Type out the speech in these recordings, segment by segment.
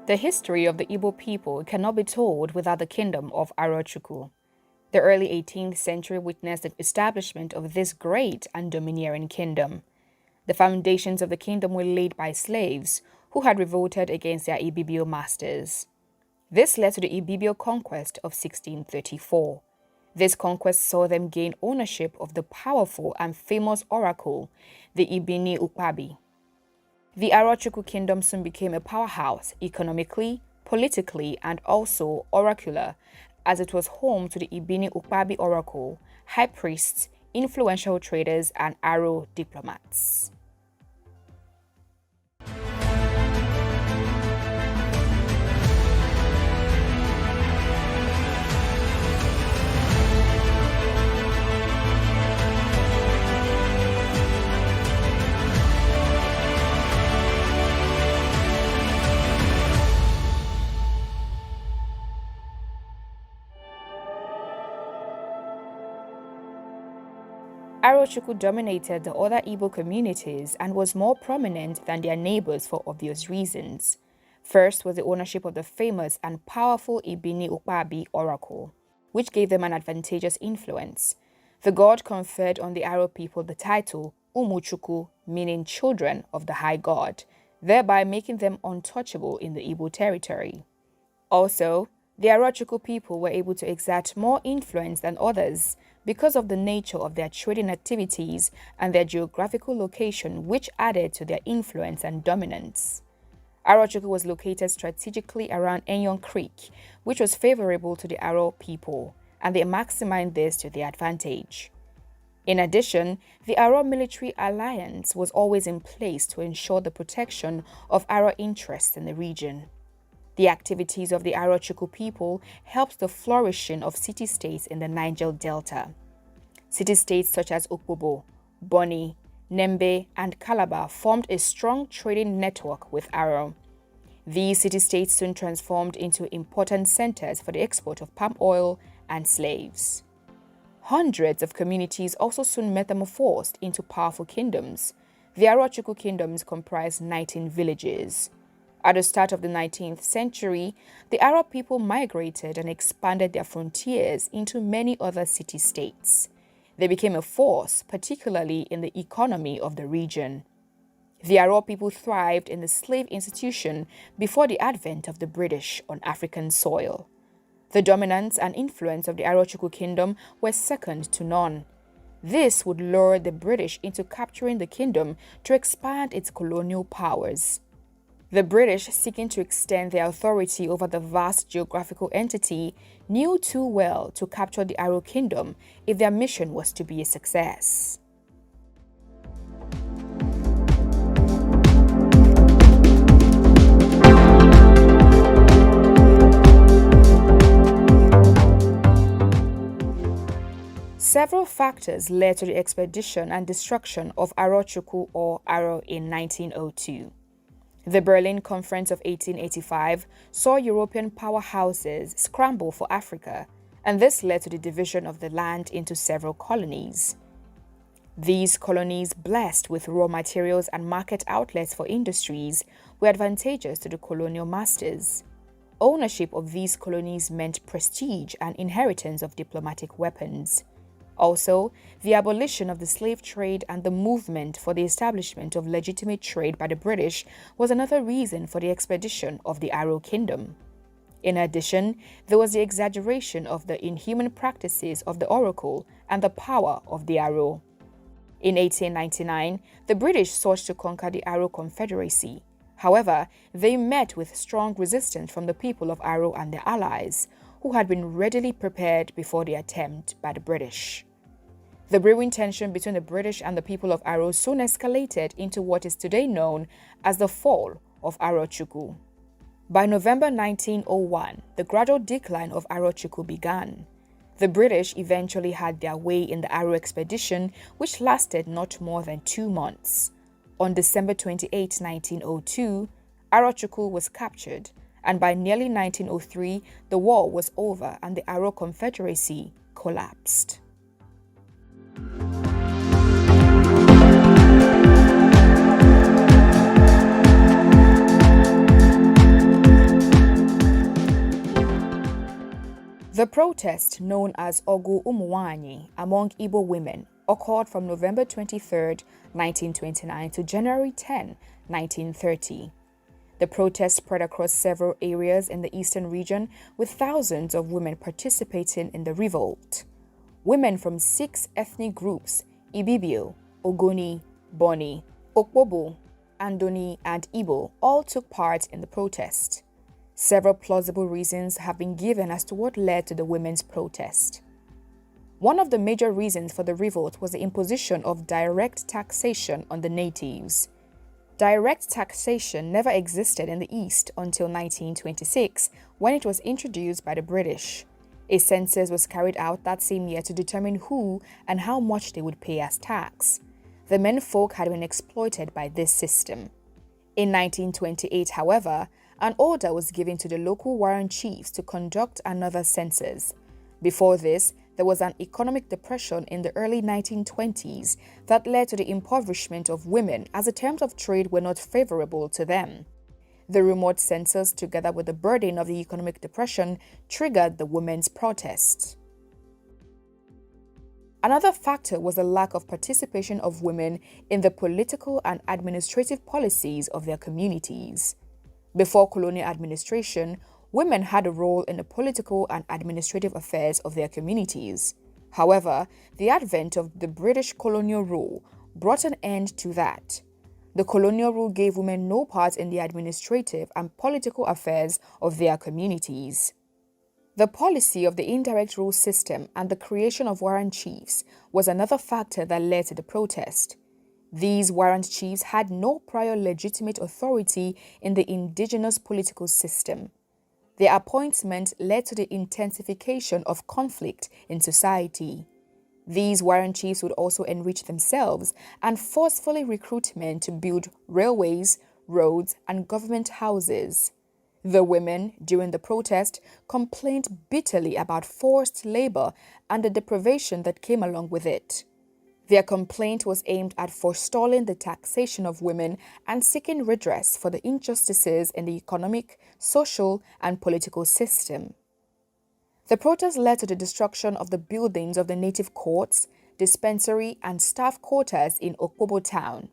The history of the Igbo people cannot be told without the kingdom of Arochukwu. The early 18th century witnessed the establishment of this great and domineering kingdom. The foundations of the kingdom were laid by slaves who had revolted against their Ibibio masters. This led to the Ibibio conquest of 1634. This conquest saw them gain ownership of the powerful and famous oracle, the Ibini Ukpabi. The Arochukwu kingdom soon became a powerhouse economically, politically, and also oracular, as it was home to the Ibini Ukpabi oracle, high priests, influential traders, and Aro diplomats. Arochukwu dominated the other Igbo communities and was more prominent than their neighbors for obvious reasons. First was the ownership of the famous and powerful Ibini Ukpabi oracle, which gave them an advantageous influence. The god conferred on the Aro people the title Umuchukwu, meaning children of the high god, thereby making them untouchable in the Igbo territory. Also, the Arochukwu people were able to exert more influence than others because of the nature of their trading activities and their geographical location, which added to their influence and dominance. Arochukwu was located strategically around Enyon Creek, which was favorable to the Aro people, and they maximized this to their advantage. In addition, the Aro military alliance was always in place to ensure the protection of Aro interests in the region. The activities of the Arochukwu people helped the flourishing of city-states in the Niger Delta. City-states such as Ukbobo, Boni, Nembe, and Calabar formed a strong trading network with Aro. These city-states soon transformed into important centers for the export of palm oil and slaves. Hundreds of communities also soon metamorphosed into powerful kingdoms. The Arochukwu kingdoms comprised 19 villages. At the start of the 19th century, the Aro people migrated and expanded their frontiers into many other city-states. They became a force, particularly in the economy of the region. The Aro people thrived in the slave institution before the advent of the British on African soil. The dominance and influence of the Arochukwu kingdom were second to none. This would lure the British into capturing the kingdom to expand its colonial powers. The British, seeking to extend their authority over the vast geographical entity, knew too well to capture the Aro kingdom if their mission was to be a success. Several factors led to the expedition and destruction of Arochukwu or Aro in 1902. The Berlin Conference of 1885 saw European powerhouses scramble for Africa, and this led to the division of the land into several colonies. These colonies, blessed with raw materials and market outlets for industries, were advantageous to the colonial masters. Ownership of these colonies meant prestige and inheritance of diplomatic weapons. Also, the abolition of the slave trade and the movement for the establishment of legitimate trade by the British was another reason for the expedition of the Aro kingdom. In addition, there was the exaggeration of the inhuman practices of the oracle and the power of the Aro. In 1899, the British sought to conquer the Aro confederacy. However, they met with strong resistance from the people of Aro and their allies, who had been readily prepared before the attempt by the British. The brewing tension between the British and the people of Aro soon escalated into what is today known as the fall of Arochukwu. By November 1901, the gradual decline of Arochukwu began. The British eventually had their way in the Aro expedition, which lasted not more than 2 months. On December 28, 1902, Arochukwu was captured, and by nearly 1903, the war was over and the Aro confederacy collapsed. The protest, known as Ogu Umuwanyi among Igbo women, occurred from November 23, 1929 to January 10, 1930. The protest spread across several areas in the eastern region, with thousands of women participating in the revolt. Women from 6 ethnic groups, Ibibio, Ogoni, Boni, Okpobo, Andoni, and Igbo, all took part in the protest. Several plausible reasons have been given as to what led to the women's protest. One of the major reasons for the revolt was the imposition of direct taxation on the natives. Direct taxation never existed in the East until 1926, when it was introduced by the British. A census was carried out that same year to determine who and how much they would pay as tax. The menfolk had been exploited by this system. In 1928, however, an order was given to the local warrant chiefs to conduct another census. Before this, there was an economic depression in the early 1920s that led to the impoverishment of women as the terms of trade were not favorable to them. The remote census, together with the burden of the economic depression, triggered the women's protest. Another factor was the lack of participation of women in the political and administrative policies of their communities. Before colonial administration, women had a role in the political and administrative affairs of their communities. However, the advent of the British colonial rule brought an end to that. The colonial rule gave women no part in the administrative and political affairs of their communities. The policy of the indirect rule system and the creation of warrant chiefs was another factor that led to the protest. These warrant chiefs had no prior legitimate authority in the indigenous political system. Their appointment led to the intensification of conflict in society. These warrant chiefs would also enrich themselves and forcefully recruit men to build railways, roads, and government houses. The women, during the protest, complained bitterly about forced labor and the deprivation that came along with it. Their complaint was aimed at forestalling the taxation of women and seeking redress for the injustices in the economic, social, and political system. The protest led to the destruction of the buildings of the native courts, dispensary, and staff quarters in Okpobo town.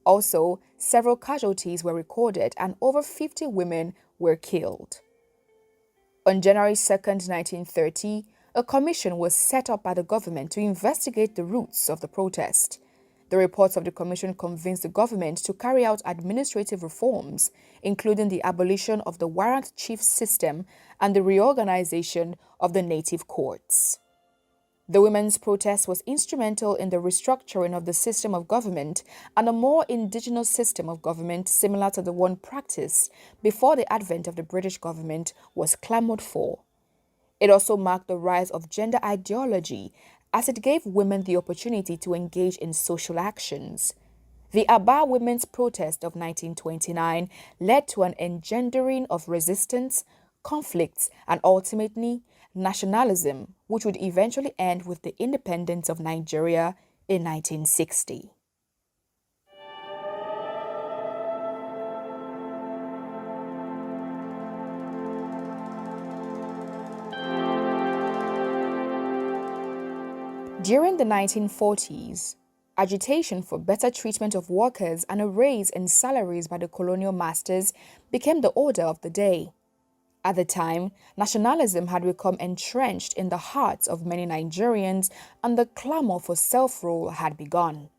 Also, several casualties were recorded and over 50 women were killed. On January 2, 1930, a commission was set up by the government to investigate the roots of the protest. The reports of the commission convinced the government to carry out administrative reforms, including the abolition of the warrant chief system and the reorganization of the native courts. The women's protest was instrumental in the restructuring of the system of government and a more indigenous system of government similar to the one practiced before the advent of the British government was clamored for. It also marked the rise of gender ideology as it gave women the opportunity to engage in social actions. The Aba women's protest of 1929 led to an engendering of resistance, conflicts, and ultimately nationalism, which would eventually end with the independence of Nigeria in 1960. During the 1940s, agitation for better treatment of workers and a raise in salaries by the colonial masters became the order of the day. At the time, nationalism had become entrenched in the hearts of many Nigerians and the clamor for self-rule had begun.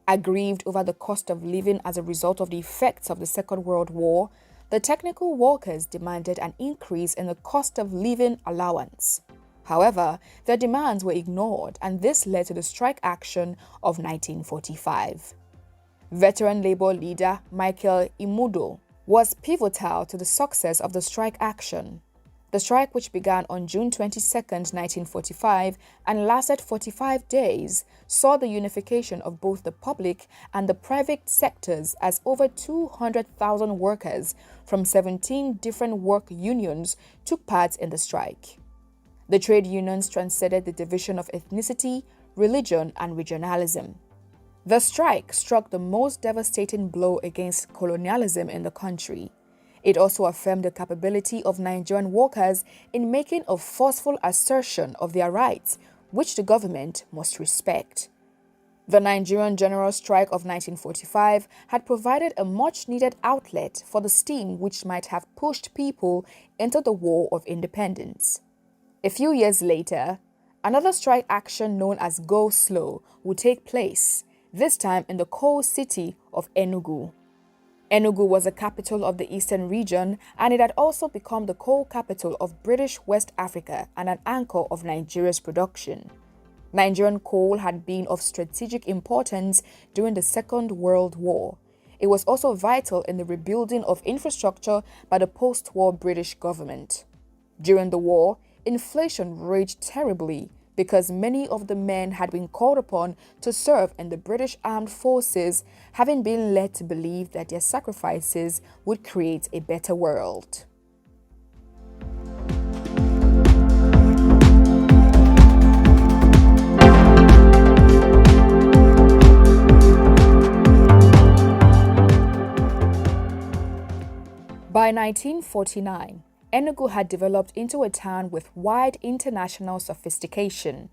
Aggrieved over the cost of living as a result of the effects of the Second World War, the technical workers demanded an increase in the cost of living allowance. However, their demands were ignored, and this led to the strike action of 1945. Veteran labor leader Michael Imudo was pivotal to the success of the strike action. The strike, which began on June 22, 1945 and lasted 45 days, saw the unification of both the public and the private sectors as over 200,000 workers from 17 different work unions took part in the strike. The trade unions transcended the division of ethnicity, religion, and regionalism. The strike struck the most devastating blow against colonialism in the country. It also affirmed the capability of Nigerian workers in making a forceful assertion of their rights, which the government must respect. The Nigerian general strike of 1945 had provided a much-needed outlet for the steam which might have pushed people into the War of Independence. A few years later, another strike action known as Go Slow would take place, this time in the coal city of Enugu. Enugu was the capital of the eastern region, and it had also become the coal capital of British West Africa and an anchor of Nigeria's production. Nigerian coal had been of strategic importance during the Second World War. It was also vital in the rebuilding of infrastructure by the post-war British government. During the war, inflation raged terribly because many of the men had been called upon to serve in the British armed forces, having been led to believe that their sacrifices would create a better world. By 1949, Enugu had developed into a town with wide international sophistication.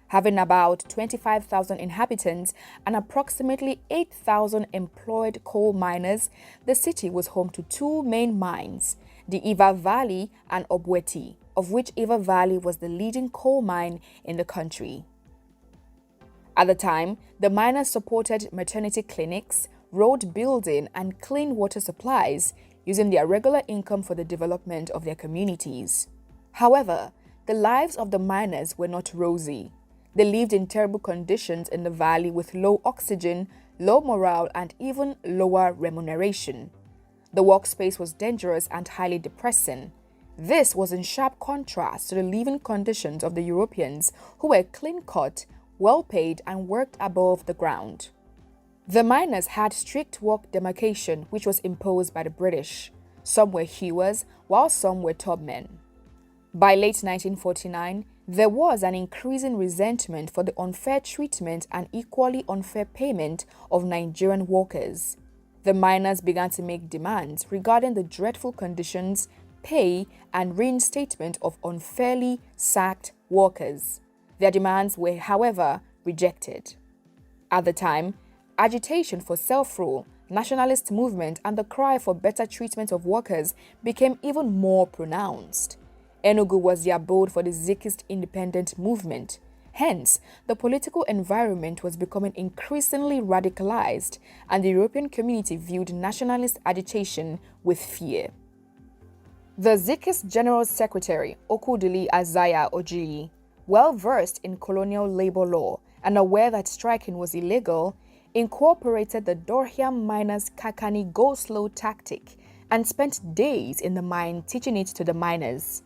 Having about 25,000 inhabitants and approximately 8,000 employed coal miners, the city was home to two main mines, the Iva Valley and Obweti, of which Iva Valley was the leading coal mine in the country. At the time, the miners supported maternity clinics, road building, and clean water supplies, using their regular income for the development of their communities. However, the lives of the miners were not rosy. They lived in terrible conditions in the valley with low oxygen, low morale, and even lower remuneration. The workspace was dangerous and highly depressing. This was in sharp contrast to the living conditions of the Europeans, who were clean-cut, well-paid, and worked above the ground. The miners had strict work demarcation which was imposed by the British. Some were hewers, while some were tubmen. By late 1949, there was an increasing resentment for the unfair treatment and equally unfair payment of Nigerian workers. The miners began to make demands regarding the dreadful conditions, pay, and reinstatement of unfairly sacked workers. Their demands were, however, rejected. At the time, agitation for self-rule, nationalist movement, and the cry for better treatment of workers became even more pronounced. Enugu was the abode for the Zikist independent movement. Hence, the political environment was becoming increasingly radicalized, and the European community viewed nationalist agitation with fear. The Zikist General Secretary, Okudili Azaya Ojiyi, well versed in colonial labor law and aware that striking was illegal, incorporated the Dorhiam miners' Kakani go-slow tactic and spent days in the mine teaching it to the miners.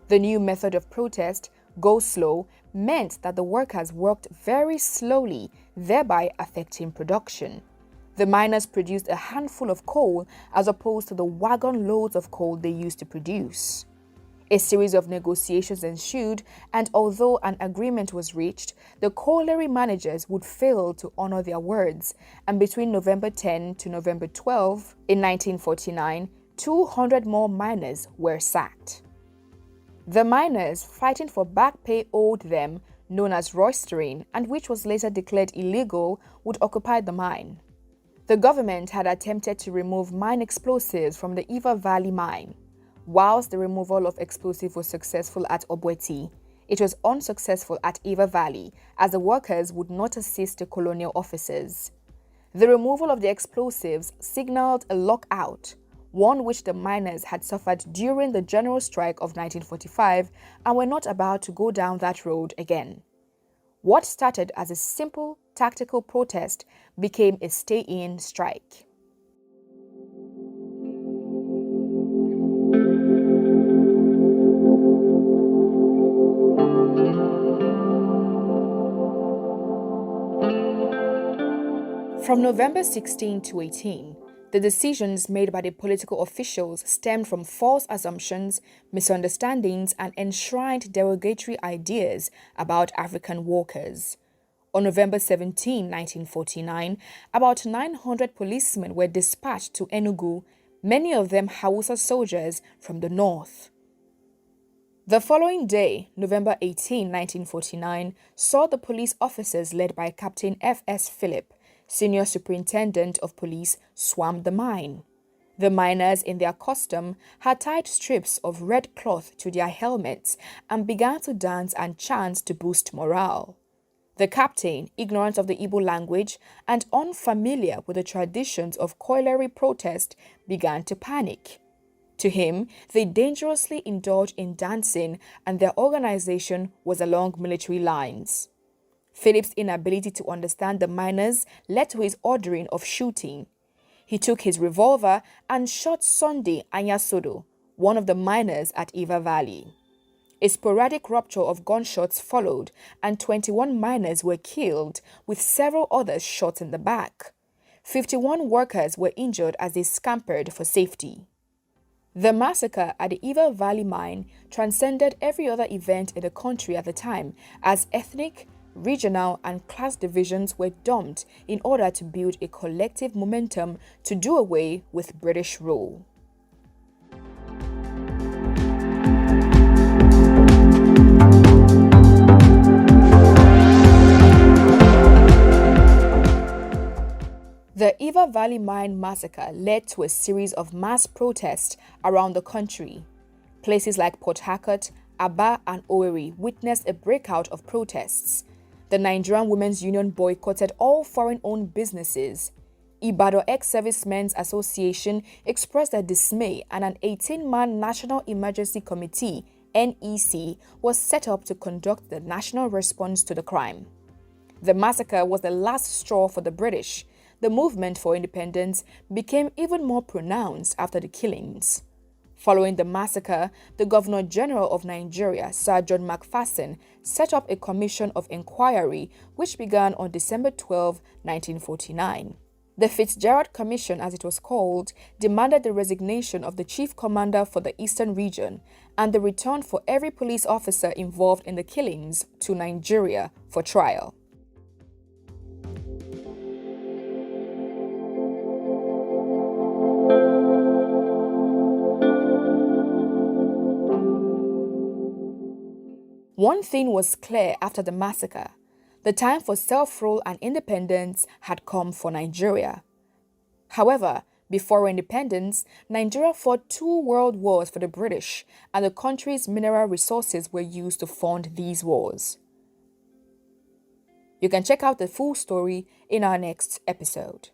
The new method of protest, go slow, meant that the workers worked very slowly, thereby affecting production. The miners produced a handful of coal as opposed to the wagon loads of coal they used to produce. A series of negotiations ensued, and although an agreement was reached, the colliery managers would fail to honor their words, and between November 10 to November 12 in 1949, 200 more miners were sacked. The miners fighting for back pay owed them, known as roistering, and which was later declared illegal, would occupy the mine. The government had attempted to remove mine explosives from the Iva Valley Mine. Whilst the removal of explosives was successful at Obweti, it was unsuccessful at Iva Valley, as the workers would not assist the colonial officers. The removal of the explosives signaled a lockout, one which the miners had suffered during the general strike of 1945 and were not about to go down that road again. What started as a simple tactical protest became a stay-in strike. From November 16 to 18, the decisions made by the political officials stemmed from false assumptions, misunderstandings, and enshrined derogatory ideas about African workers. On November 17, 1949, about 900 policemen were dispatched to Enugu, many of them Hausa soldiers from the north. The following day, November 18, 1949, saw the police officers led by Captain F.S. Phillip, Senior Superintendent of Police, swarm the mine. The miners, in their costume, had tied strips of red cloth to their helmets and began to dance and chant to boost morale. The captain, ignorant of the Igbo language and unfamiliar with the traditions of colliery protest, began to panic. To him, they dangerously indulged in dancing and their organization was along military lines. Philip's inability to understand the miners led to his ordering of shooting. He took his revolver and shot Sunday Anyasodo, one of the miners at Iva Valley. A sporadic rupture of gunshots followed and 21 miners were killed, with several others shot in the back. 51 workers were injured as they scampered for safety. The massacre at the Iva Valley Mine transcended every other event in the country at the time, as ethnic, regional, and class divisions were dumped in order to build a collective momentum to do away with British rule. The Iva Valley Mine massacre led to a series of mass protests around the country. Places like Port Harcourt, Aba, and Owerri witnessed a breakout of protests. The Nigerian Women's Union boycotted all foreign-owned businesses. Ibadan Ex-Servicemen's Association expressed their dismay, and an 18-man National Emergency Committee (NEC) was set up to conduct the national response to the crime. The massacre was the last straw for the British. The movement for independence became even more pronounced after the killings. Following the massacre, the Governor General of Nigeria, Sir John Macpherson, set up a commission of inquiry which began on December 12, 1949. The Fitzgerald Commission, as it was called, demanded the resignation of the chief commander for the Eastern region and the return for every police officer involved in the killings to Nigeria for trial. One thing was clear after the massacre: the time for self-rule and independence had come for Nigeria. However, before independence, Nigeria fought 2 world wars for the British, and the country's mineral resources were used to fund these wars. You can check out the full story in our next episode.